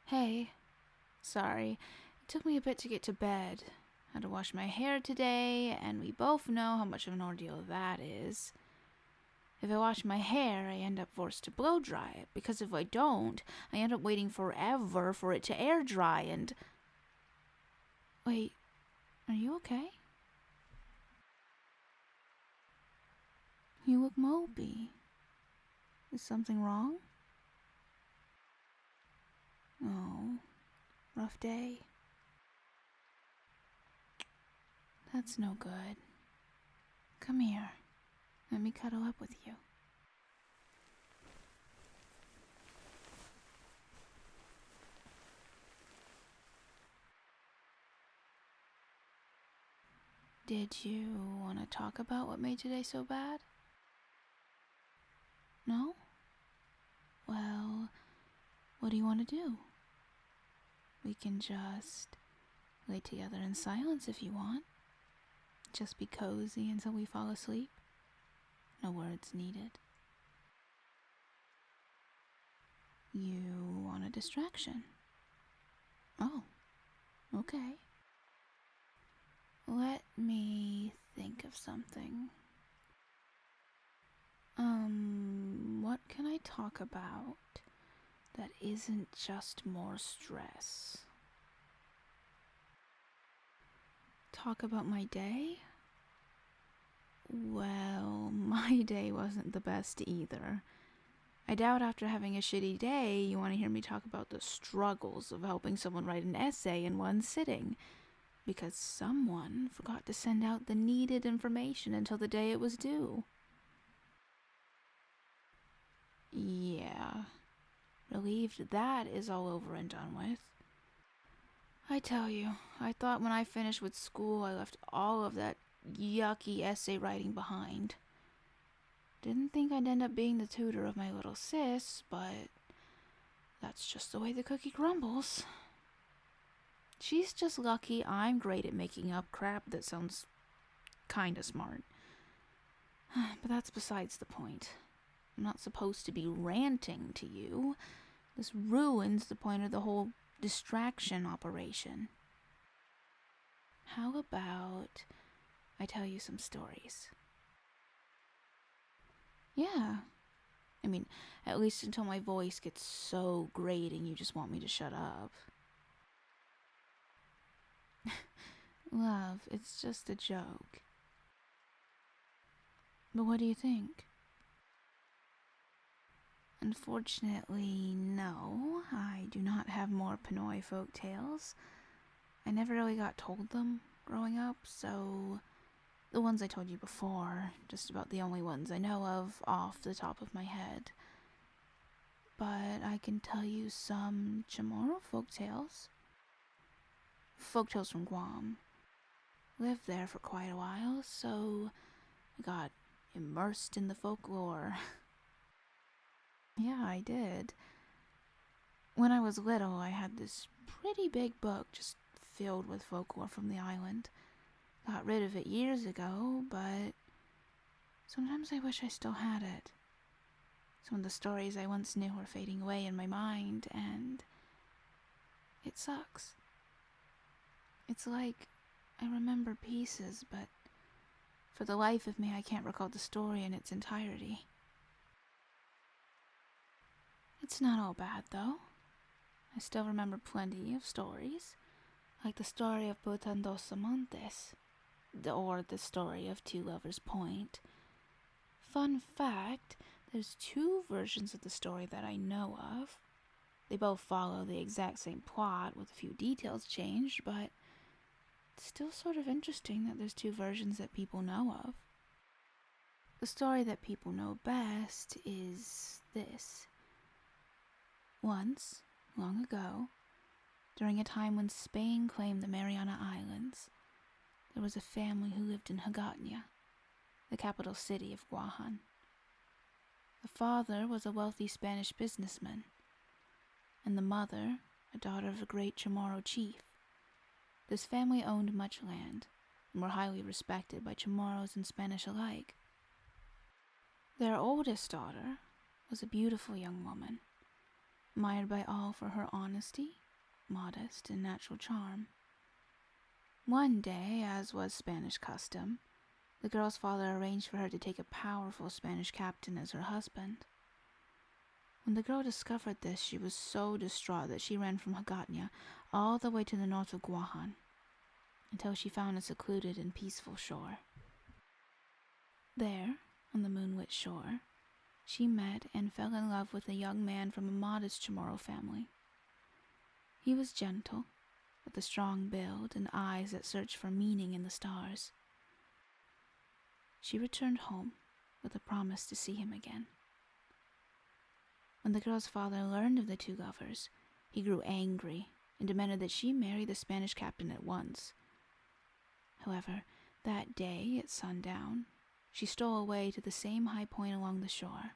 Hey, sorry. It took me a bit to get to bed. Had to wash my hair today, and we both know how much of an ordeal that is. If I wash my hair, I end up forced to blow dry it, because if I don't, I end up waiting forever for it to air dry and... Wait, are you okay? You look mopey. Is something wrong? Oh, rough day. That's no good. Come here. Let me cuddle up with you. Did you want to talk about what made today so bad? No? Well, what do you want to do? We can just lay together in silence if you want. Just be cozy until we fall asleep. No words needed. You want a distraction? Oh, okay. Let me think of something. What can I talk about that isn't just more stress? Talk about my day? Well, my day wasn't the best either. I doubt after having a shitty day, you want to hear me talk about the struggles of helping someone write an essay in one sitting, because someone forgot to send out the needed information until the day it was due. Yeah, relieved that is all over and done with. I tell you, I thought when I finished with school I left all of that yucky essay writing behind. Didn't think I'd end up being the tutor of my little sis, but that's just the way the cookie crumbles. She's just lucky I'm great at making up crap that sounds kinda smart. But that's besides the point. I'm not supposed to be ranting to you. This ruins the point of the whole distraction operation. How about I tell you some stories? Yeah. I mean, at least until my voice gets so grating you just want me to shut up. Love, it's just a joke. But what do you think? Unfortunately, no. I do not have more Pinoy folk tales. I never really got told them growing up, so the ones I told you before, just about the only ones I know of off the top of my head. But I can tell you some Chamorro folktales. Folktales from Guam. Lived there for quite a while, so I got immersed in the folklore. Yeah, I did. When I was little, I had this pretty big book just filled with folklore from the island. Got rid of it years ago, but sometimes I wish I still had it. Some of the stories I once knew were fading away in my mind, and it sucks. It's like I remember pieces, but for the life of me, I can't recall the story in its entirety. It's not all bad, though. I still remember plenty of stories, like the story of Butan dos Amantes, or the story of Two Lovers Point. Fun fact, there's two versions of the story that I know of. They both follow the exact same plot with a few details changed, but it's still sort of interesting that there's two versions that people know of. The story that people know best is this. Once, long ago, during a time when Spain claimed the Mariana Islands, there was a family who lived in Hagatna, the capital city of Guahan. The father was a wealthy Spanish businessman, and the mother, a daughter of a great Chamorro chief. This family owned much land, and were highly respected by Chamorros and Spanish alike. Their oldest daughter was a beautiful young woman, admired by all for her honesty, modest, and natural charm. One day, as was Spanish custom, the girl's father arranged for her to take a powerful Spanish captain as her husband. When the girl discovered this, she was so distraught that she ran from Hagatnya all the way to the north of Guahan, until she found a secluded and peaceful shore. There, on the moonlit shore, she met and fell in love with a young man from a modest Chamorro family. He was gentle, with a strong build and eyes that searched for meaning in the stars. She returned home with a promise to see him again. When the girl's father learned of the two lovers, he grew angry and demanded that she marry the Spanish captain at once. However, that day at sundown, she stole away to the same high point along the shore,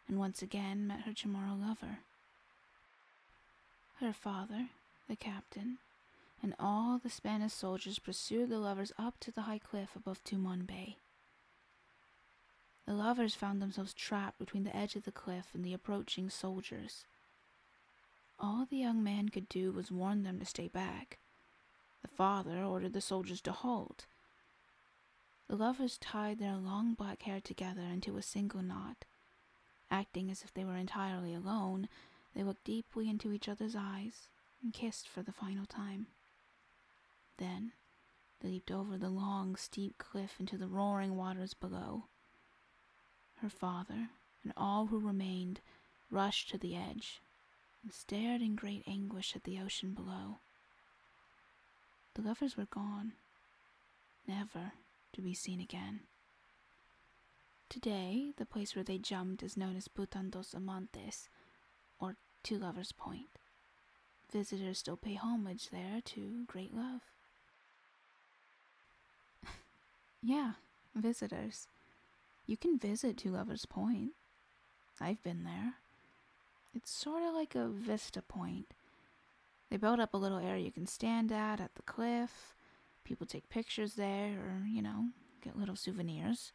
and once again met her Chamorro lover. Her father, the captain, and all the Spanish soldiers pursued the lovers up to the high cliff above Tumon Bay. The lovers found themselves trapped between the edge of the cliff and the approaching soldiers. All the young man could do was warn them to stay back. The father ordered the soldiers to halt. The lovers tied their long black hair together into a single knot. Acting as if they were entirely alone, they looked deeply into each other's eyes and kissed for the final time. Then they leaped over the long, steep cliff into the roaring waters below. Her father and all who remained rushed to the edge and stared in great anguish at the ocean below. The lovers were gone, never to be seen again. Today, the place where they jumped is known as Putan dos Amantes, or Two Lovers' Point. Visitors still pay homage there to great love. Yeah, visitors. You can visit Two Lovers' Point. I've been there. It's sort of like a vista point. They built up a little area you can stand at the cliff. People take pictures there or, get little souvenirs.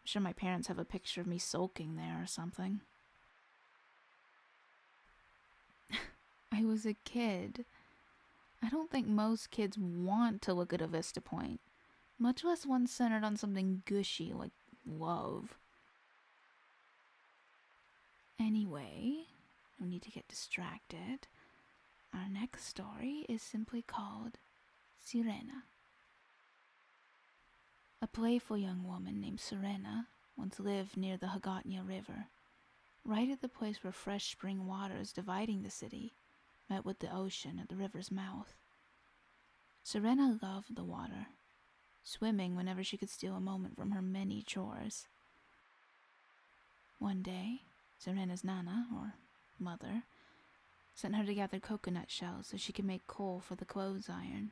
I'm sure my parents have a picture of me sulking there or something. I was a kid. I don't think most kids want to look at a vista point, much less one centered on something gushy like love. Anyway, no need to get distracted. Our next story is simply called Sirena. A playful young woman named Sirena once lived near the Hagatnya River, right at the place where fresh spring waters dividing the city met with the ocean at the river's mouth. Sirena loved the water, swimming whenever she could steal a moment from her many chores. One day, Serena's Nana, or mother, sent her to gather coconut shells so she could make coal for the clothes iron.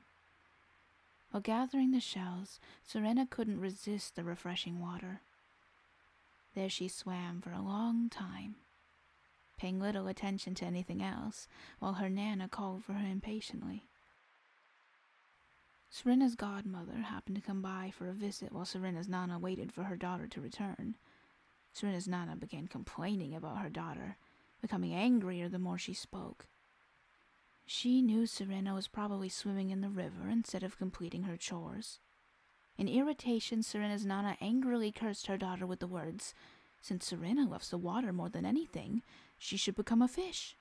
While gathering the shells, Sirena couldn't resist the refreshing water. There she swam for a long time, paying little attention to anything else, while her Nana called for her impatiently. Serena's godmother happened to come by for a visit while Serena's Nana waited for her daughter to return. Serena's Nana began complaining about her daughter, becoming angrier the more she spoke. She knew Sirena was probably swimming in the river instead of completing her chores. In irritation, Serena's Nana angrily cursed her daughter with the words, "Since Sirena loves the water more than anything, she should become a fish."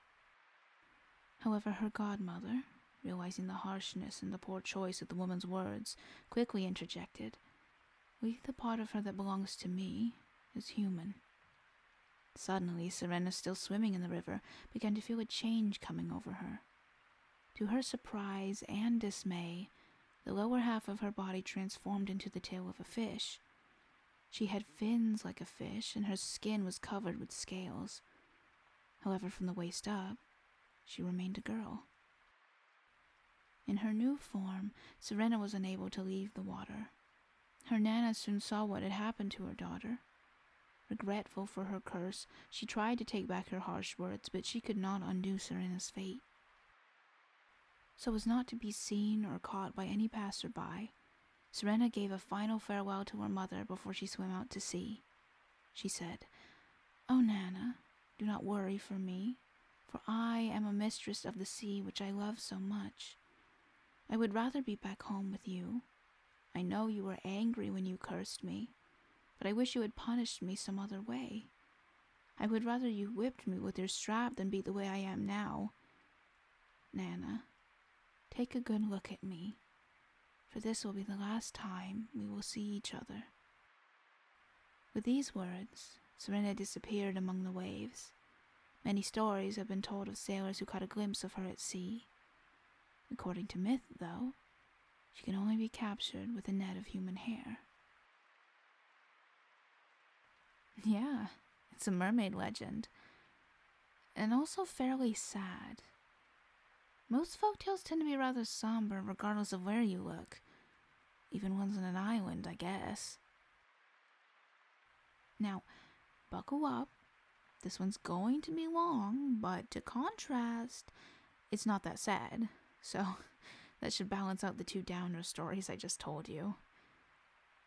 However, her godmother, realizing the harshness and the poor choice of the woman's words, quickly interjected, "We, the part of her that belongs to me, is human." Suddenly, Sirena, still swimming in the river, began to feel a change coming over her. To her surprise and dismay, the lower half of her body transformed into the tail of a fish. She had fins like a fish, and her skin was covered with scales. However, from the waist up, she remained a girl. In her new form, Sirena was unable to leave the water. Her Nana soon saw what had happened to her daughter. Regretful for her curse, she tried to take back her harsh words, but she could not undo Serena's fate. So as not to be seen or caught by any passerby, Sirena gave a final farewell to her mother before she swam out to sea. She said, "Oh, Nana, do not worry for me, for I am a mistress of the sea which I love so much. I would rather be back home with you. I know you were angry when you cursed me, but I wish you had punished me some other way. I would rather you whipped me with your strap than be the way I am now. Nana, take a good look at me, for this will be the last time we will see each other." With these words, Serena disappeared among the waves. Many stories have been told of sailors who caught a glimpse of her at sea. According to myth, though, she can only be captured with a net of human hair. Yeah, it's a mermaid legend, and also fairly sad. Most folktales tend to be rather somber regardless of where you look. Even ones on an island, I guess. Now, buckle up. This one's going to be long, but to contrast, it's not that sad. So, that should balance out the two downer stories I just told you.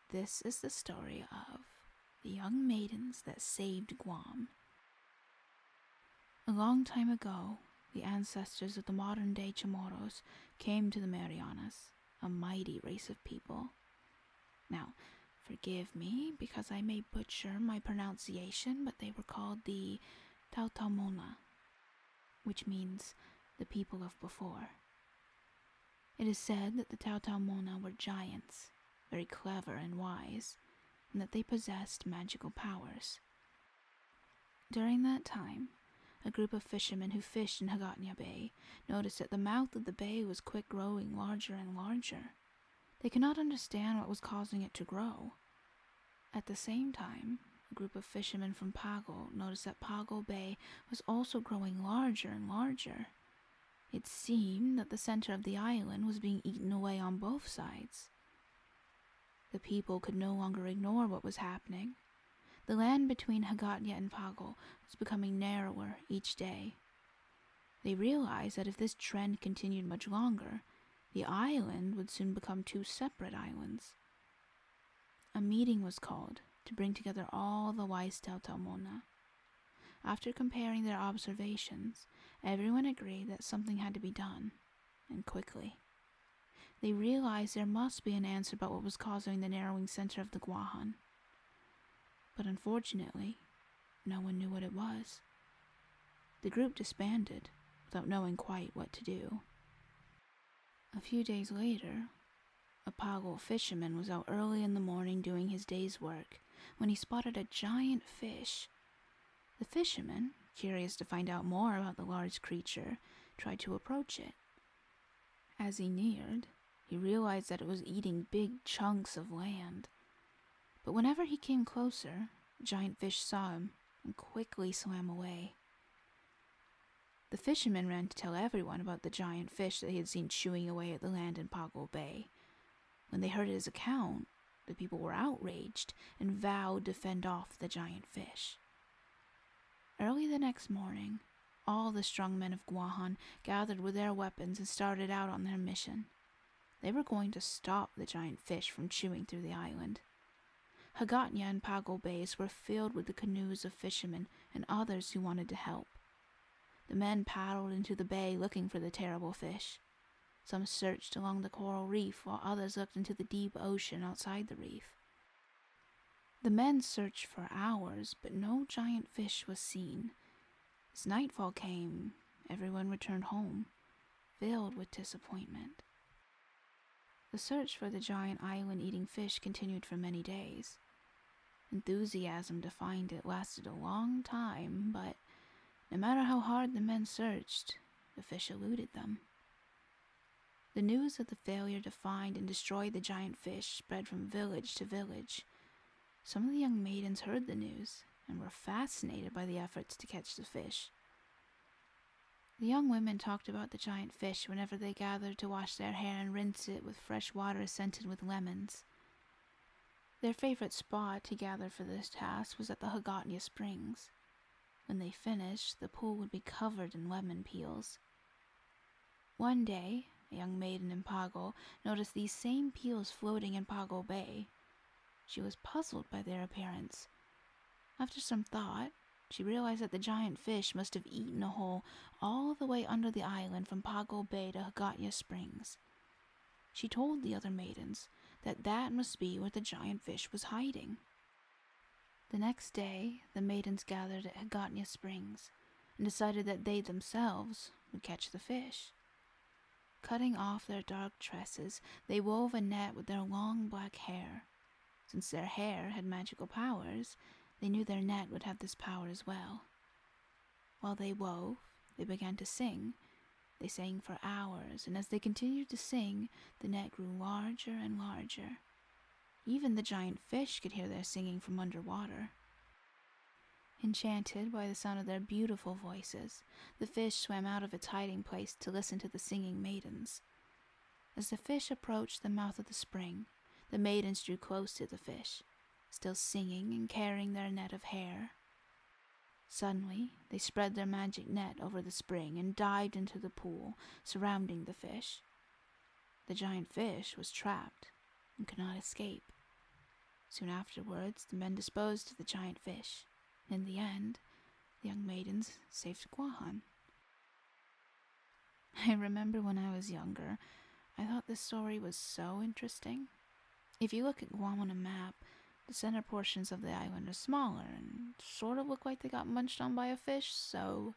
This is the story of the young maidens that saved Guam. A long time ago, the ancestors of the modern-day Chamorros came to the Marianas, a mighty race of people. Now, forgive me because I may butcher my pronunciation, but they were called the Tautamona, which means the people of before. It is said that the Tautamona were giants, very clever and wise, and that they possessed magical powers. During that time, a group of fishermen who fished in Hagatnya Bay noticed that the mouth of the bay was quick growing larger and larger. They could not understand what was causing it to grow. At the same time, a group of fishermen from Pago noticed that Pago Bay was also growing larger and larger. It seemed that the center of the island was being eaten away on both sides. The people could no longer ignore what was happening. The land between Hagatnya and Pago was becoming narrower each day. They realized that if this trend continued much longer, the island would soon become two separate islands. A meeting was called to bring together all the wise Tautamona. After comparing their observations, everyone agreed that something had to be done, and quickly. They realized there must be an answer about what was causing the narrowing center of the Guahan. But unfortunately, no one knew what it was. The group disbanded without knowing quite what to do. A few days later, a Pago fisherman was out early in the morning doing his day's work when he spotted a giant fish. The fisherman, curious to find out more about the large creature, tried to approach it. As he neared, he realized that it was eating big chunks of land. But whenever he came closer, the giant fish saw him and quickly swam away. The fisherman ran to tell everyone about the giant fish that he had seen chewing away at the land in Pago Bay. When they heard his account, the people were outraged and vowed to fend off the giant fish. Early the next morning, all the strong men of Guahan gathered with their weapons and started out on their mission. They were going to stop the giant fish from chewing through the island. Hagatnya and Pago Bays were filled with the canoes of fishermen and others who wanted to help. The men paddled into the bay looking for the terrible fish. Some searched along the coral reef while others looked into the deep ocean outside the reef. The men searched for hours, but no giant fish was seen. As nightfall came, everyone returned home, filled with disappointment. The search for the giant island-eating fish continued for many days. Enthusiasm to find it lasted a long time, but no matter how hard the men searched, the fish eluded them. The news of the failure to find and destroy the giant fish spread from village to village. Some of the young maidens heard the news and were fascinated by the efforts to catch the fish. The young women talked about the giant fish whenever they gathered to wash their hair and rinse it with fresh water scented with lemons. Their favorite spot to gather for this task was at the Hagatnya Springs. When they finished, the pool would be covered in lemon peels. One day, a young maiden in Pago noticed these same peels floating in Pago Bay. She was puzzled by their appearance. After some thought, She realized that the giant fish must have eaten a hole all the way under the island from Pago Bay to Haggadah Springs. She told the other maidens that that must be where the giant fish was hiding. The next day, the maidens gathered at Haggadah Springs and decided that they themselves would catch the fish. Cutting off their dark tresses, they wove a net with their long black hair. Since their hair had magical powers, they knew their net would have this power as well. While they wove, they began to sing. They sang for hours, and as they continued to sing, the net grew larger and larger. Even the giant fish could hear their singing from underwater. Enchanted by the sound of their beautiful voices, the fish swam out of its hiding place to listen to the singing maidens. As the fish approached the mouth of the spring, the maidens drew close to the fish, still singing and carrying their net of hair. Suddenly, they spread their magic net over the spring and dived into the pool, surrounding the fish. The giant fish was trapped and could not escape. Soon afterwards, the men disposed of the giant fish. In the end, the young maidens saved Guahan. I remember when I was younger, I thought this story was so interesting. If you look at Guam on a map, the center portions of the island are smaller and sort of look like they got munched on by a fish, so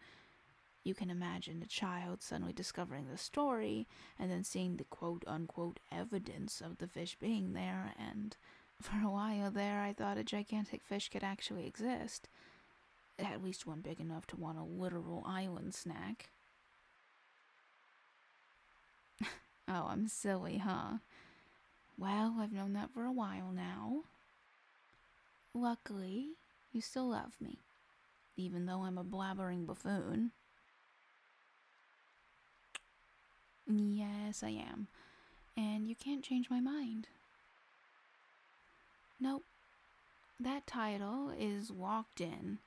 you can imagine a child suddenly discovering the story and then seeing the quote-unquote evidence of the fish being there, and for a while there I thought a gigantic fish could actually exist. At least one big enough to want a literal island snack. Oh, I'm silly, huh? Well, I've known that for a while now. Luckily, you still love me, even though I'm a blabbering buffoon. Yes, I am, and you can't change my mind. Nope, that title is locked in,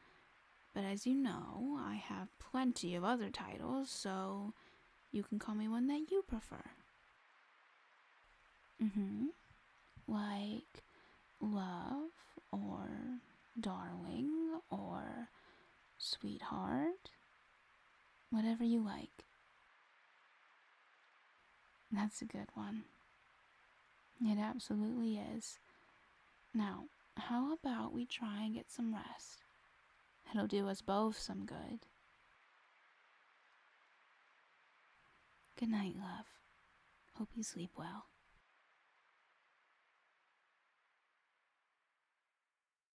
but as you know, I have plenty of other titles, so you can call me one that you prefer. Like love, or darling, or sweetheart, whatever you like. That's a good one. It absolutely is. Now, how about we try and get some rest? It'll do us both some good. Good night, love. Hope you sleep well.